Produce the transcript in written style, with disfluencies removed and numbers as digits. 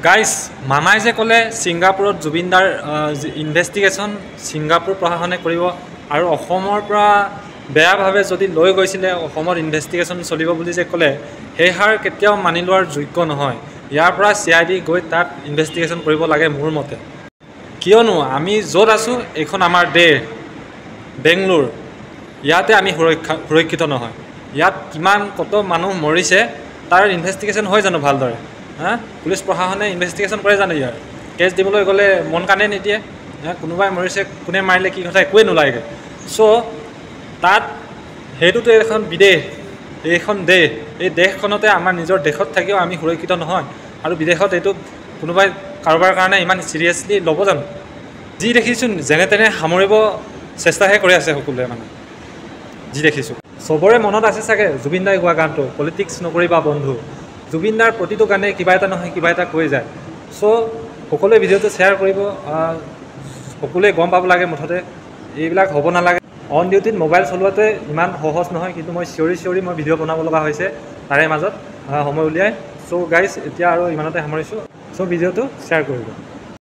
Guys মামাই যে ক'লে ছিংগাপুৰত জুবিনদাৰ ইনভেষ্টিগেশ্যন ছিংগাপুৰ প্ৰশাসনে কৰিব আৰু অসমৰ পৰা বেয়াভাৱে যদি লৈ গৈছিলে অসমত ইনভেষ্টিগেশ্যন চলিব বুলি যে ক'লে সেই হাৰ কেতিয়াও মানি লোৱাৰ যোগ্য নহয়। ইয়াৰ পৰা CID গৈ তাত ইনভেষ্টিগেশ্যন কৰিব লাগে মোৰ মতে। কিয়নো আমি য'ত আছোঁ এইখন আমাৰ দেশ বেংগলোৰ, ইয়াতে আমি সুৰক্ষিত নহয়। ইয়াত কিমান কত মানুহ মৰিছে তাৰ ইনভেষ্টিগেশ্যন হয় জানো ভালদৰে? পুলিচ প্ৰশাসনে ইনভেষ্টিগেশ্যন কৰে জানো? ইয়াৰ কেছ দিবলৈ গ'লে মন কাণে নিদিয়ে। কোনোবাই মৰিছে, কোনে মাৰিলে, কি কথা একোৱেই নোলায়গৈ। চ' তাত সেইটোতো এখন বিদেশ, এইখন দেশ, এই দেশখনতে আমাৰ নিজৰ দেশত থাকিও আমি সুৰক্ষিত নহয় আৰু বিদেশত এইটো কোনোবাই কাৰোবাৰ কাৰণে ইমান চিৰিয়াছলি ল'ব জানো? যি দেখিছোঁ যেনে তেনে সামৰিব চেষ্টাহে কৰি আছে সকলোৱে। মানে যি দেখিছোঁ চবৰে মনত আছে চাগে জুবিনদাই গোৱা গানটো পলিটিক্স নকৰিবা বন্ধু। জুবিনদাৰ প্ৰতিটো গানে কিবা এটা নহয় কিবা এটা কৈ যায়। চ' সকলোৱে ভিডিঅ'টো শ্বেয়াৰ কৰিব, সকলোৱে গম পাব লাগে মুঠতে এইবিলাক হ'ব নালাগে। অন ডিউটিত মোবাইল চলোৱাতে ইমান সহজ নহয়, কিন্তু মই চিঞৰি মই ভিডিঅ' বনাব লগা হৈছে তাৰে মাজত সময় উলিয়াই। চ' গাইজ এতিয়া আৰু ইমানতে সামৰিছোঁ। চ' ভিডিঅ'টো শ্বেয়াৰ কৰিব।